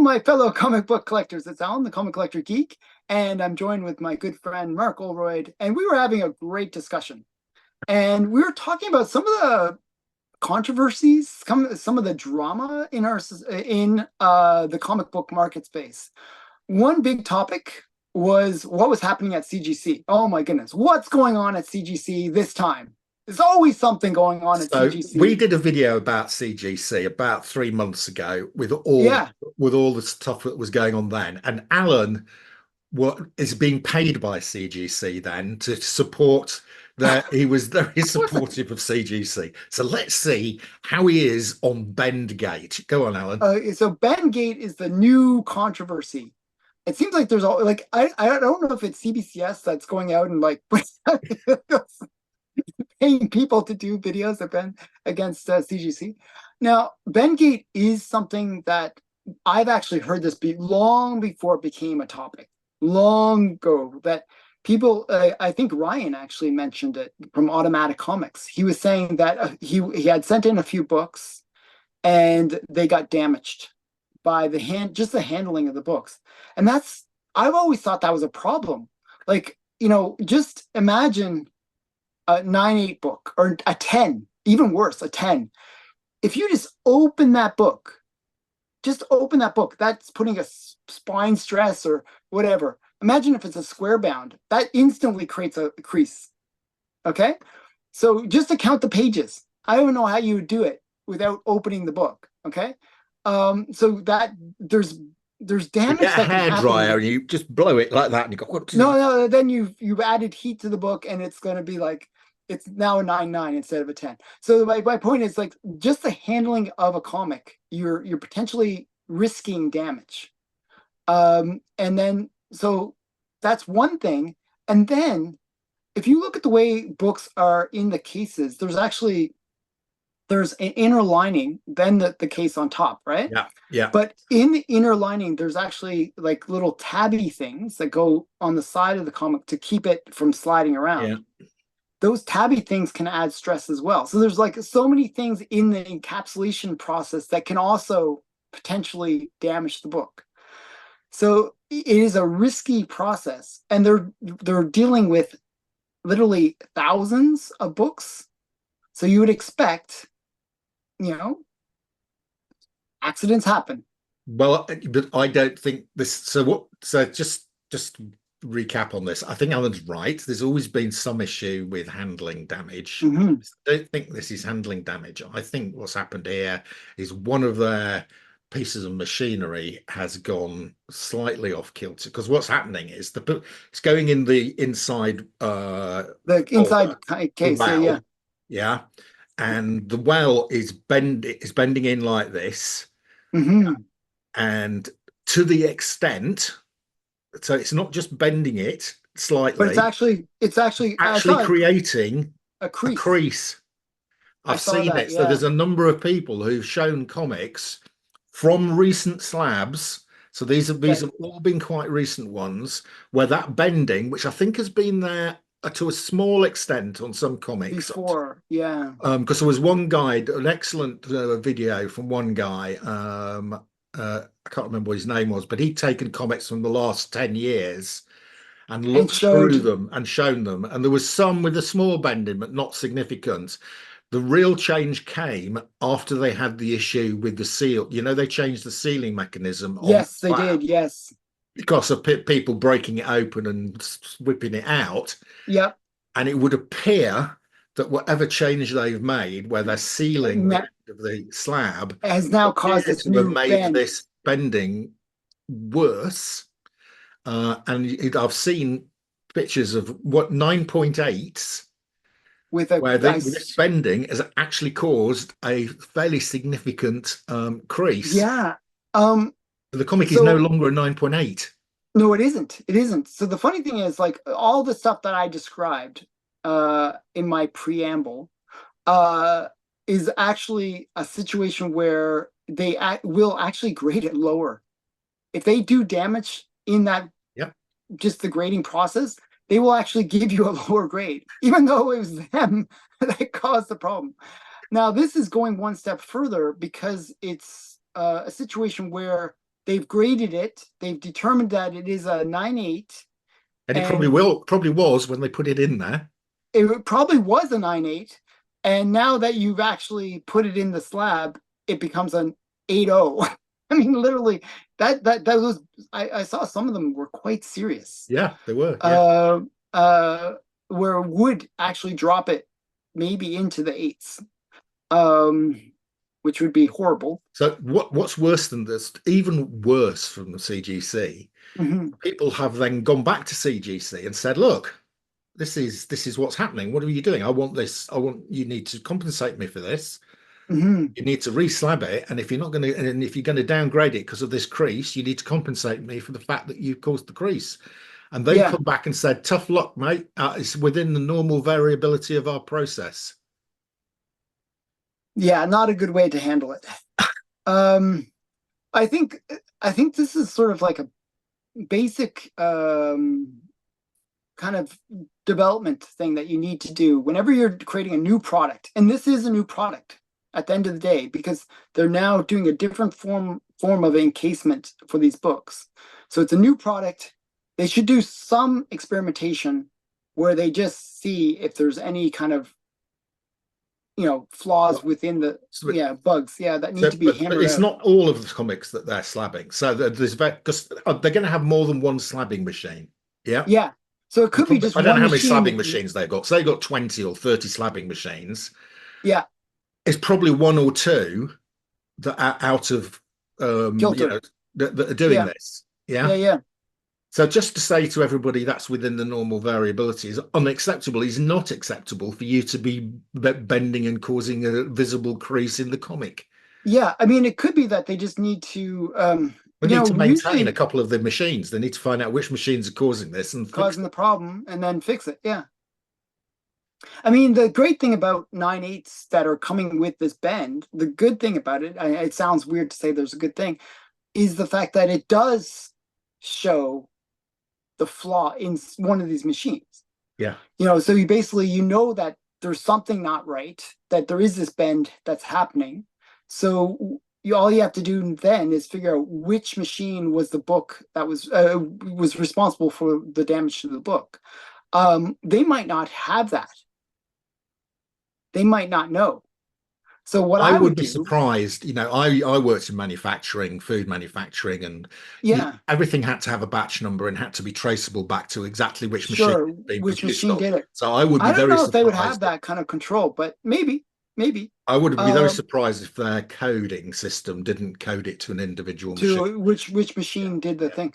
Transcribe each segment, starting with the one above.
my fellow comic book collectors. It's Alan, the Comic Collector Geek, and I'm joined with my good friend Mark Olroyd, and we were having a great discussion. And we were talking about some of the controversies, some of the drama in the comic book market space. One big topic was what was happening at CGC. Oh my goodness, what's going on at CGC this time? There's always something going on at CGC. We did a video about CGC about 3 months ago with Yeah. all the stuff that was going on then. And Alan is being paid by CGC then to support that. He was very supportive of CGC. So let's see how he is on Bendgate. Go on, Alan. So Bendgate is the new controversy. It seems like there's all like I don't know if it's CBCS that's going out and like paying people to do videos against CGC. Now, Bendgate is something that I've actually heard this be long before it became a topic. Long ago, that people, I think Ryan actually mentioned it from Automatic Comics. He was saying that he had sent in a few books and they got damaged by the handling of the books. And I've always thought that was a problem. Like, just imagine a 9/8 book or a 10, even worse, a 10. If you just open that book, that's putting a spine stress or whatever. Imagine if it's a square bound, that instantly creates a crease. Okay. So just to count the pages, I don't know how you would do it without opening the book. Okay. So that there's damage. You get a hairdryer and you just blow it like that, and you go, what? No. Then you've added heat to the book, and it's going to be like it's now a 9/9 instead of a 10. So my point is, like, just the handling of a comic, you're potentially risking damage. And then so that's one thing. And then if you look at the way books are in the cases, there's an inner lining, then the case on top, right? Yeah. But in the inner lining, there's actually like little tabby things that go on the side of the comic to keep it from sliding around. Yeah. Those tabby things can add stress as well. So there's like so many things in the encapsulation process that can also potentially damage the book. So it is a risky process, and they're dealing with literally thousands of books. So you would expect, accidents happen. Well, but I don't think this. So just recap on this. I think Alan's right. There's always been some issue with handling damage. Mm-hmm. I don't think this is handling damage. I think what's happened here is one of their pieces of machinery has gone slightly off kilter, because what's happening is it's going in the inside the inside case, well, yeah, and the well is bending in like this. Mm-hmm. And to the extent, so it's not just bending it slightly, but it's actually creating a crease. I've seen it. So there's a number of people who've shown comics from recent slabs. So these have all been quite recent ones, where that bending, which I think has been there to a small extent on some comics before, yeah. Because there was one guy, an excellent video from one guy. I can't remember what his name was, but he'd taken comics from the last 10 years and looked through them and shown them. And there was some with a small bending, but not significant. The real change came after they had the issue with the seal. They changed the sealing mechanism. Yes, they did. Yes. Because of people breaking it open and whipping it out. Yep. And it would appear that whatever change they've made, where they're sealing the end of the slab, has now caused this new bend. This bending worse. And I've seen pictures of what 9.8s where this bending has actually caused a fairly significant crease. Yeah. The comic is no longer a 9.8. No, it isn't. It isn't. So the funny thing is, like, all the stuff that I described in my preamble is actually a situation where they will actually grade it lower. If they do damage in that, just the grading process, they will actually give you a lower grade, even though it was them that caused the problem. Now, this is going one step further because it's a situation where they've graded it. They've determined that it is a 9.8, And it and probably was when they put it in there. it probably was a 9.8. And now that you've actually put it in the slab, it becomes an 8.0. I mean, literally, that was, I saw some of them were quite serious. Yeah, they were. Yeah. Uh, uh, where it would actually drop it maybe into the eights, which would be horrible. So what's worse than this, even worse from the CGC, Hmm. people have then gone back to CGC and said, look, this is what's happening. What are you doing? I want this. You need to compensate me for this. Hmm. You need to re-slab it. And if you're not going to, and if you're going to downgrade it because of this crease, you need to compensate me for the fact that you caused the crease. And they've Yeah, come back and said, tough luck, mate. It's within the normal variability of our process. yeah, not a good way to handle it. Um, I think I think this is sort of like a basic kind of development thing that you need to do whenever you're creating a new product. And this is a new product at the end of the day, because they're now doing a different form of encasement for these books. So it's a new product. They should do some experimentation where they just see if there's any kind of flaws within the So, bugs that need so to be but hammered it's out. not all of the comics that they're slabbing. So there's because they're going to have more than one slabbing machine. Yeah. Yeah. So it could be just I don't know one how many machine slabbing that, machines they've got. So they've got 20 or 30 slabbing machines. yeah, It's probably one or two that are out of kilter. that are doing Yeah. this. Yeah. Yeah. Yeah. So just to say to everybody that's within the normal variability is unacceptable. Is not acceptable for you to be bending and causing a visible crease in the comic. Yeah. I mean, it could be that they just need to, We need to maintain a usually couple of the machines. They need to find out which machines are causing this and fix causing the them. problem and then fix it. Yeah. I mean, the great thing about 9.8s that are coming with this bend, the good thing about it, it sounds weird to say there's a good thing, is the fact that it does show the flaw in one of these machines. Yeah. So you know that there's something not right, that there is this bend that's happening. So all you have to do then is figure out which machine was the book that was responsible for the damage to the book. They might not have that. They might not know. So what I I would would be do, surprised. I worked in manufacturing, food manufacturing, and yeah, everything had to have a batch number and had to be traceable back to exactly which machine sure, it's being which produced machine on. did it. So I would be I don't very know if they would have surprised. that kind of control, but maybe. I would be very Um, surprised if their coding system didn't code it to an individual machine. to which Yeah, machine did the yeah, thing.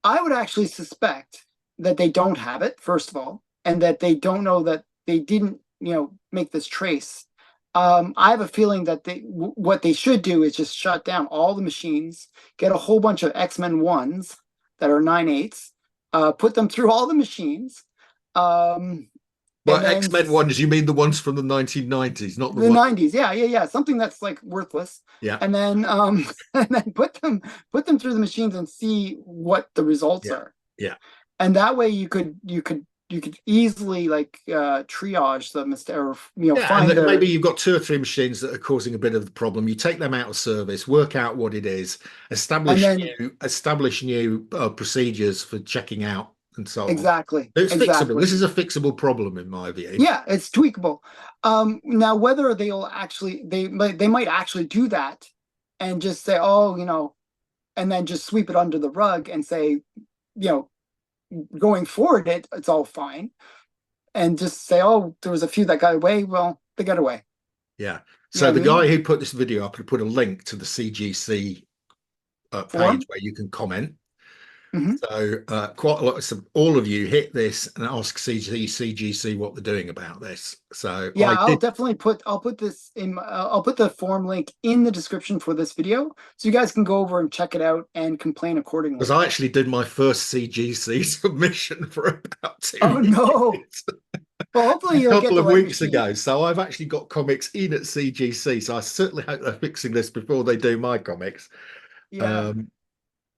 I would actually suspect that they don't have it, first of all, and that they don't know that they didn't, make this trace. I have a feeling that what they should do is just shut down all the machines, get a whole bunch of X-Men ones that are 9.8s, put them through all the machines, um, and Well, then X-Men ones, you mean the ones from the 1990s, not the the ones. 90s, yeah, something that's like worthless, Yeah, and then and then put them through the machines and see what the results yeah, are. yeah. And that way you could easily like triage them, or Yeah, and find maybe their. you've got two or three machines that are causing a bit of the problem. You take them out of service, work out what it is, And then establish new procedures for checking out and so on. exactly It's fixable. exactly This is a fixable problem in my view. yeah, it's tweakable. Now whether they might actually do that and just say, oh, and then just sweep it under the rug and say, going forward it's all fine, and just say, oh, there was a few that got away. Well, they got away. Yeah. You know So what I the mean? guy who put this video up, he put a link to the CGC page Form. where you can comment. Hmm. So quite a lot. So all of you hit this and ask CGC what they're doing about this. So Yeah, I did I'll put the form link in the description for this video, so you guys can go over and check it out and complain because accordingly. I actually did my first CGC submission for about Oh 2 years. no. Well, hopefully A you'll get couple the of right weeks machine. ago. So I've actually got comics in at CGC. So I certainly hope they're fixing this before they do my comics. Yeah. Um,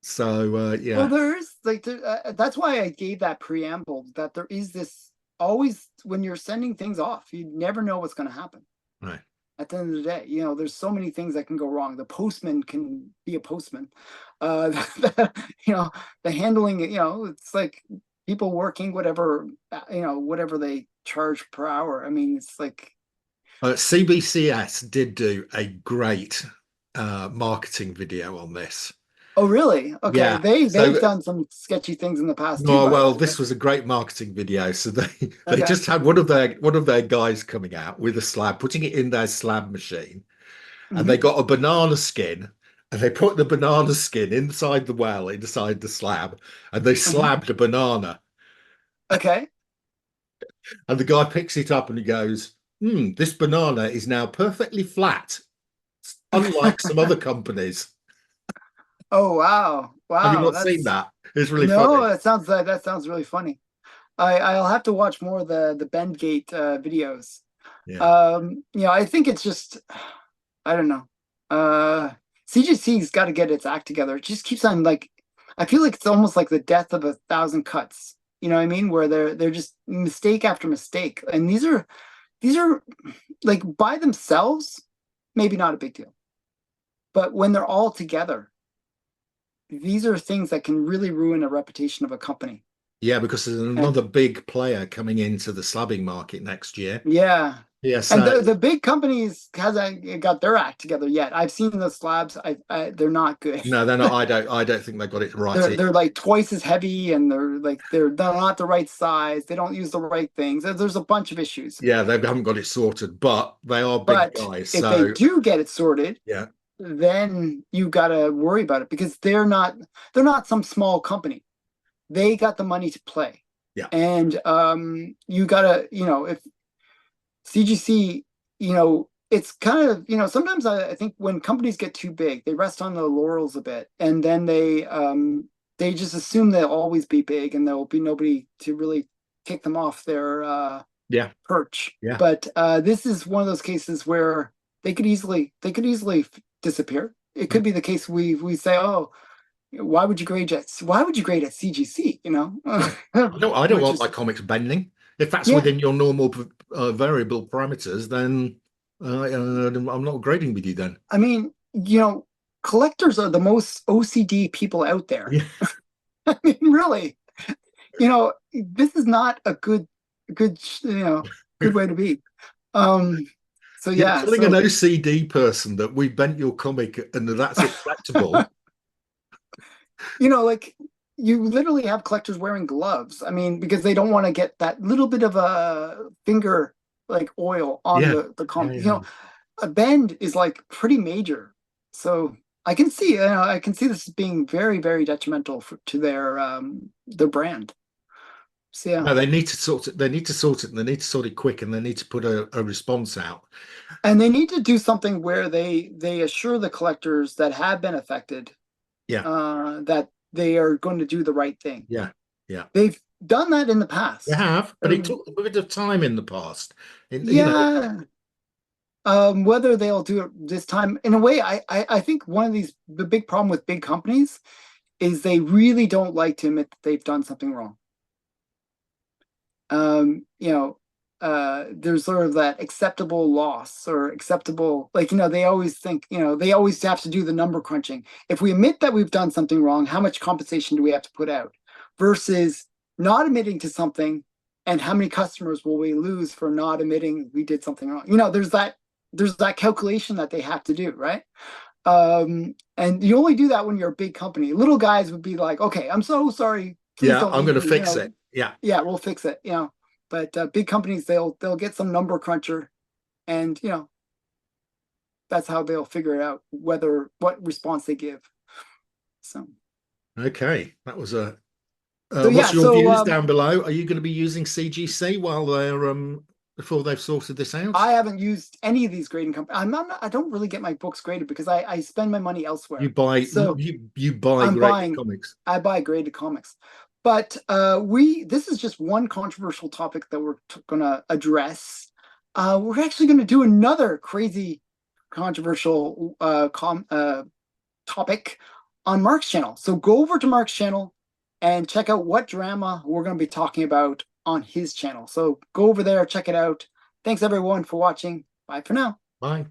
so Well, yeah, there's like that's why I gave that preamble, that there is this always when you're sending things off, you never know what's going to happen. right. At the end of the day, there's so many things that can go wrong. The postman can be a postman. You know, the handling, it's like people working whatever, whatever they charge per hour. I mean, it's like, CBCS did do a great marketing video on this. oh, really? Okay. Yeah. They've So, done some sketchy things in the past too, no, by the well, way, this but was a great marketing video. So they okay. just had one of their guys coming out with a slab, putting it in their slab machine, and they Hmm. got a banana skin, and they put the banana skin inside the well, inside the slab, and they Hmm. slabbed a banana. Okay. And the guy picks it up and he goes, this banana is now perfectly flat, unlike some other companies. Oh, wow. Have you Wow. not seen That's that? It's really no, funny. that sounds really funny. I'll have to watch more of the Bendgate videos. Yeah. I think it's just, I don't know. CGC's got to get its act together. It just keeps on like, I feel like it's almost like the death of a thousand cuts. You know what I mean? Where they're just mistake after mistake, and these are like by themselves, maybe not a big deal, but when they're all together, these are things that can really ruin a reputation of a company. Yeah, because there's And another big player coming into the slabbing market next year. yeah, and PSA. the big companies hasn't got their act together yet. I've seen the slabs. They're not good. No, they're not. I don't think they got it right they're either. they're like twice as heavy, and they're not the right size. They don't use the right things. There's a bunch of issues. Yeah, they haven't got it sorted, but they are big But guys. if they So do get it sorted, yeah, then you got to worry about it because they're not some small company. They got the money to play, yeah, and you gotta, if CGC, it's kind of, sometimes I think when companies get too big, they rest on their laurels a bit, and then they just assume they'll always be big, and there'll be nobody to really kick them off their yeah, perch. yeah. But this is one of those cases where they could easily disappear. It Yeah. could be the case we say, oh, why would you grade at CGC? I don't Which want is my comics bending. If that's yeah. within your normal variable parameters, then I'm not grading with you then. I mean, collectors are the most OCD people out there. Yeah. I mean, really, this is not a good way to be. Um, so You're yeah, telling an so OCD person that we bent your comic and that's acceptable. like you literally have collectors wearing gloves. I mean, because they don't want to get that little bit of a finger like oil on Yeah, the yeah, comic. yeah. A bend is like pretty major. So I can see this as being very, very detrimental to their brand. So yeah. No, they need to sort it. They need to sort it, and they need to sort it quick, and they need to put a response out. And they need to do something where they assure the collectors that have been affected Yeah, that they are going to do the right thing. yeah, yeah. They've done that in the They past. have, but it took a bit of time in the past. Yeah. Whether they'll do it this time, in a way, I think one of the big problem with big companies is they really don't like to admit that they've done something wrong. um, you know, there's sort of that acceptable loss or acceptable, like, they always think, they always have to do the number crunching. If we admit that we've done something wrong, how much compensation do we have to put out? Versus not admitting to something and how many customers will we lose for not admitting we did something wrong? There's that calculation that they have to do, right? And you only do that when you're a big company. Little guys would be like, okay, I'm so sorry, please Yeah, don't I'm leave going to me, fix it. Yeah. yeah, we'll fix it, but big companies, they'll get some number cruncher, and that's how they'll figure it out what response they give. So Okay, that was a. yeah, What's your so views down below? Are you going to be using CGC while they're before they've sorted this out? I haven't used any of these grading companies. I don't really get my books graded because I spend my money You elsewhere. buy So you buy I'm great buying comics. I buy graded comics. But this is just one controversial topic that we're gonna address. We're actually gonna do another crazy controversial topic on Mark's channel. So go over to Mark's channel and check out what drama we're gonna be talking about on his channel. So go over there, check it out. Thanks everyone for watching. Bye for now. Bye.